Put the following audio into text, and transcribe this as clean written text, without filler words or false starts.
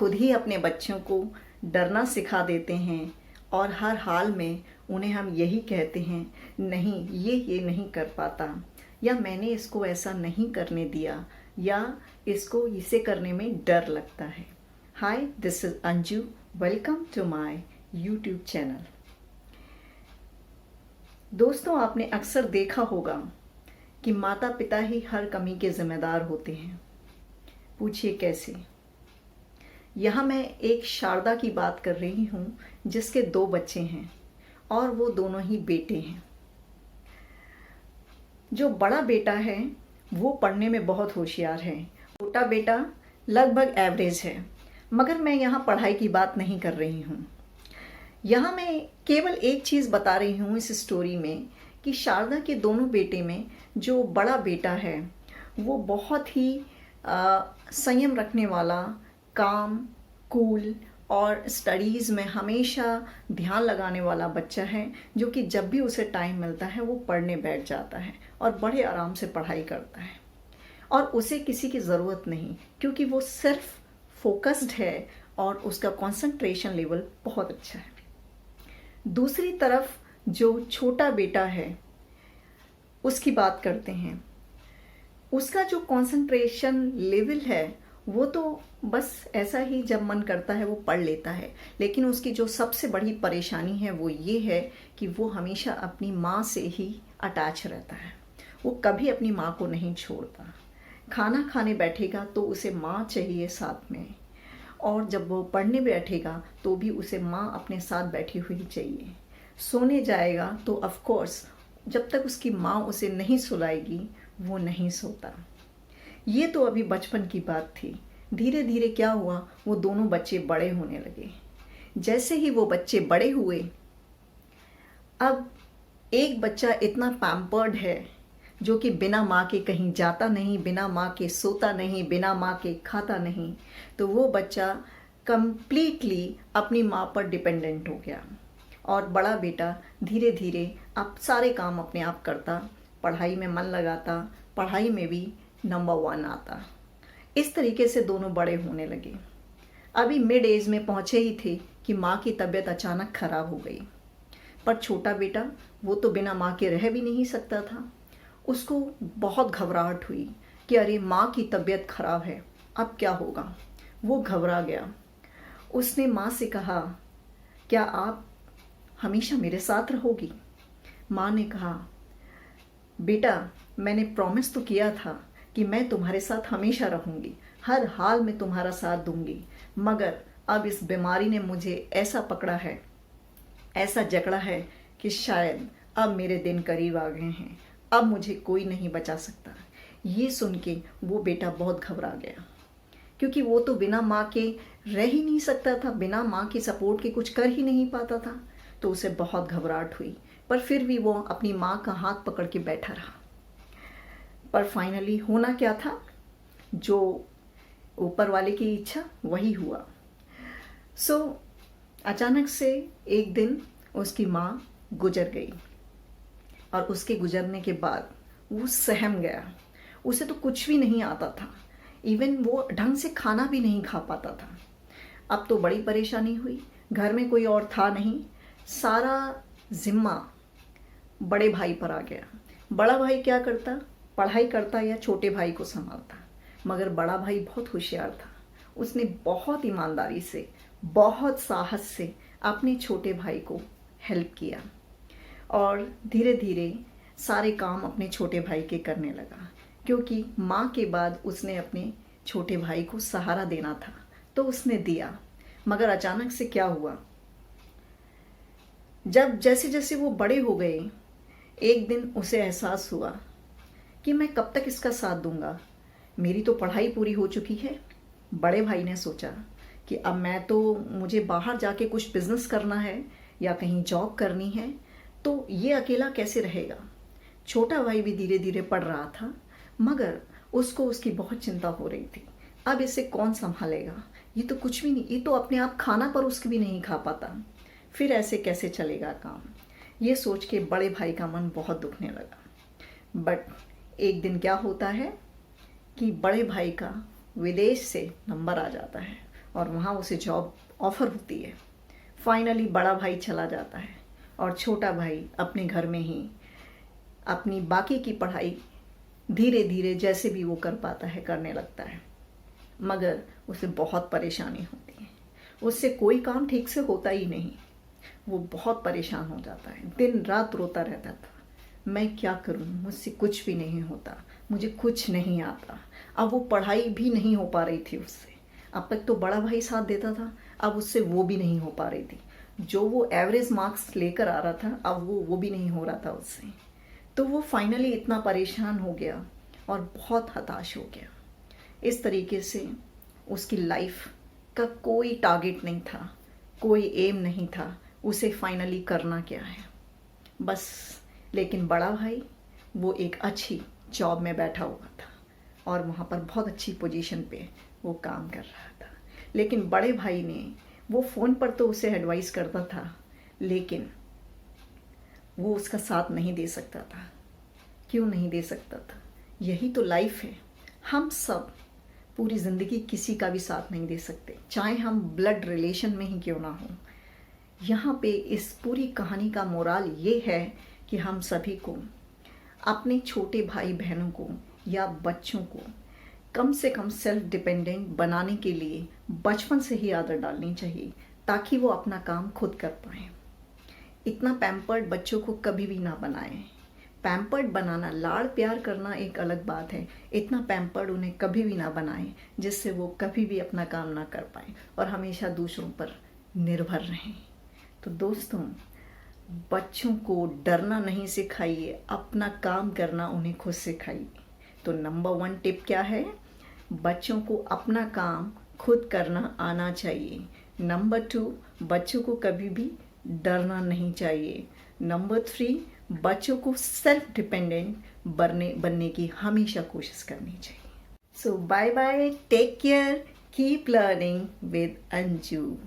खुद ही अपने बच्चों को डरना सिखा देते हैं और हर हाल में उन्हें हम यही कहते हैं, नहीं ये नहीं कर पाता, या मैंने इसको ऐसा नहीं करने दिया, या इसको इसे करने में डर लगता है। Hi, this is Anju, welcome to my YouTube channel. दोस्तों, आपने अक्सर देखा होगा कि माता पिता ही हर कमी के जिम्मेदार होते हैं। पूछिए कैसे? यहाँ मैं एक शारदा की बात कर रही हूँ जिसके 2 बच्चे हैं और वो दोनों ही बेटे हैं। जो बड़ा बेटा है वो पढ़ने में बहुत होशियार है, छोटा बेटा लगभग एवरेज है। मगर मैं यहाँ पढ़ाई की बात नहीं कर रही हूँ। यहाँ मैं केवल एक चीज़ बता रही हूँ इस स्टोरी में कि शारदा के दोनों बेटे में जो बड़ा बेटा है वो बहुत ही संयम रखने वाला, काम, कूल और स्टडीज़ में हमेशा ध्यान लगाने वाला बच्चा है, जो कि जब भी उसे टाइम मिलता है वो पढ़ने बैठ जाता है और बड़े आराम से पढ़ाई करता है और उसे किसी की ज़रूरत नहीं, क्योंकि वो सिर्फ फोकस्ड है और उसका कंसंट्रेशन लेवल बहुत अच्छा है। दूसरी तरफ जो छोटा बेटा है उसकी बात करते हैं। उसका जो कंसंट्रेशन लेवल है वो तो बस ऐसा ही जब मन करता है वो पढ़ लेता है, लेकिन उसकी जो सबसे बड़ी परेशानी है वो ये है कि वो हमेशा अपनी माँ से ही अटैच रहता है। वो कभी अपनी माँ को नहीं छोड़ता। खाना खाने बैठेगा तो उसे माँ चाहिए साथ में, और जब वो पढ़ने बैठेगा तो भी उसे माँ अपने साथ बैठी हुई चाहिए। सोने जाएगा तो ऑफ कोर्स जब तक उसकी माँ उसे नहीं सुलाएगी वो नहीं सोता। ये तो अभी बचपन की बात थी। धीरे धीरे क्या हुआ, वो दोनों बच्चे बड़े होने लगे। जैसे ही वो बच्चे बड़े हुए, अब एक बच्चा इतना पैम्पर्ड है जो कि बिना माँ के कहीं जाता नहीं, बिना माँ के सोता नहीं, बिना माँ के खाता नहीं। तो वो बच्चा कंप्लीटली अपनी माँ पर डिपेंडेंट हो गया और बड़ा बेटा धीरे धीरे अब सारे काम अपने आप करता, पढ़ाई में मन लगाता, पढ़ाई में भी नंबर 1 आता। इस तरीके से दोनों बड़े होने लगे। अभी मिड एज में पहुँचे ही थे कि माँ की तबीयत अचानक खराब हो गई। पर छोटा बेटा वो तो बिना माँ के रह भी नहीं सकता था। उसको बहुत घबराहट हुई कि अरे माँ की तबीयत खराब है, अब क्या होगा। वो घबरा गया। उसने माँ से कहा, क्या आप हमेशा मेरे साथ रहोगी? माँ ने कहा, बेटा मैंने प्रॉमिस तो किया था कि मैं तुम्हारे साथ हमेशा रहूँगी, हर हाल में तुम्हारा साथ दूंगी, मगर अब इस बीमारी ने मुझे ऐसा पकड़ा है, ऐसा जकड़ा है कि शायद अब मेरे दिन करीब आ गए हैं, अब मुझे कोई नहीं बचा सकता। ये सुन के वो बेटा बहुत घबरा गया, क्योंकि वो तो बिना माँ के रह ही नहीं सकता था, बिना माँ की सपोर्ट के कुछ कर ही नहीं पाता था। तो उसे बहुत घबराहट हुई, पर फिर भी वो अपनी माँ का हाथ पकड़ के बैठा रहा। पर फाइनली होना क्या था, जो ऊपर वाले की इच्छा वही हुआ। अचानक से एक दिन उसकी माँ गुजर गई और उसके गुजरने के बाद वो सहम गया। उसे तो कुछ भी नहीं आता था, इवन वो ढंग से खाना भी नहीं खा पाता था। अब तो बड़ी परेशानी हुई, घर में कोई और था नहीं, सारा जिम्मा बड़े भाई पर आ गया। बड़ा भाई क्या करता, पढ़ाई करता या छोटे भाई को संभालता। मगर बड़ा भाई बहुत होशियार था। उसने बहुत ईमानदारी से, बहुत साहस से अपने छोटे भाई को हेल्प किया और धीरे धीरे सारे काम अपने छोटे भाई के करने लगा, क्योंकि माँ के बाद उसने अपने छोटे भाई को सहारा देना था तो उसने दिया। मगर अचानक से क्या हुआ, जब जैसे जैसे वो बड़े हो गए, एक दिन उसे एहसास हुआ कि मैं कब तक इसका साथ दूंगा, मेरी तो पढ़ाई पूरी हो चुकी है। बड़े भाई ने सोचा कि अब मुझे बाहर जाके कुछ बिजनेस करना है या कहीं जॉब करनी है, तो ये अकेला कैसे रहेगा। छोटा भाई भी धीरे धीरे पढ़ रहा था, मगर उसको उसकी बहुत चिंता हो रही थी। अब इसे कौन संभालेगा, ये तो कुछ भी नहीं, ये तो अपने आप खाना पर उसके भी नहीं खा पाता, फिर ऐसे कैसे चलेगा काम। ये सोच के बड़े भाई का मन बहुत दुखने लगा। बट एक दिन क्या होता है कि बड़े भाई का विदेश से नंबर आ जाता है और वहाँ उसे जॉब ऑफ़र होती है। फाइनली बड़ा भाई चला जाता है और छोटा भाई अपने घर में ही अपनी बाकी की पढ़ाई धीरे धीरे जैसे भी वो कर पाता है करने लगता है, मगर उसे बहुत परेशानी होती है। उससे कोई काम ठीक से होता ही नहीं। वो बहुत परेशान हो जाता है, दिन रात रोता रहता था, मैं क्या करूं, मुझसे कुछ भी नहीं होता, मुझे कुछ नहीं आता। अब वो पढ़ाई भी नहीं हो पा रही थी उससे। अब तक तो बड़ा भाई साथ देता था, अब उससे वो भी नहीं हो पा रही थी। जो वो एवरेज मार्क्स लेकर आ रहा था, अब वो भी नहीं हो रहा था उससे। तो वो फाइनली इतना परेशान हो गया और बहुत हताश हो गया। इस तरीके से उसकी लाइफ का कोई टारगेट नहीं था, कोई एम नहीं था, उसे फाइनली करना क्या है बस। लेकिन बड़ा भाई वो एक अच्छी जॉब में बैठा हुआ था और वहाँ पर बहुत अच्छी पोजीशन पे वो काम कर रहा था। लेकिन बड़े भाई ने वो फ़ोन पर तो उसे एडवाइस करता था, लेकिन वो उसका साथ नहीं दे सकता था। क्यों नहीं दे सकता था? यही तो लाइफ है। हम सब पूरी ज़िंदगी किसी का भी साथ नहीं दे सकते, चाहे हम ब्लड रिलेशन में ही क्यों ना हो। यहाँ पे इस पूरी कहानी का मोराल ये है कि हम सभी को अपने छोटे भाई बहनों को या बच्चों को कम से कम सेल्फ डिपेंडेंट बनाने के लिए बचपन से ही आदत डालनी चाहिए, ताकि वो अपना काम खुद कर पाएँ। इतना पैम्पर्ड बच्चों को कभी भी ना बनाएं। पैम्पर्ड बनाना, लाड़ प्यार करना एक अलग बात है। इतना पैम्पर्ड उन्हें कभी भी ना बनाएं जिससे वो कभी भी अपना काम ना कर पाएं और हमेशा दूसरों पर निर्भर रहें। तो दोस्तों, बच्चों को डरना नहीं सिखाइए, अपना काम करना उन्हें खुद सिखाइए। तो नंबर 1 टिप क्या है? बच्चों को अपना काम खुद करना आना चाहिए। नंबर 2, बच्चों को कभी भी डरना नहीं चाहिए। नंबर 3, बच्चों को सेल्फ डिपेंडेंट बनने की हमेशा कोशिश करनी चाहिए। So bye bye, take care, keep learning with Anju.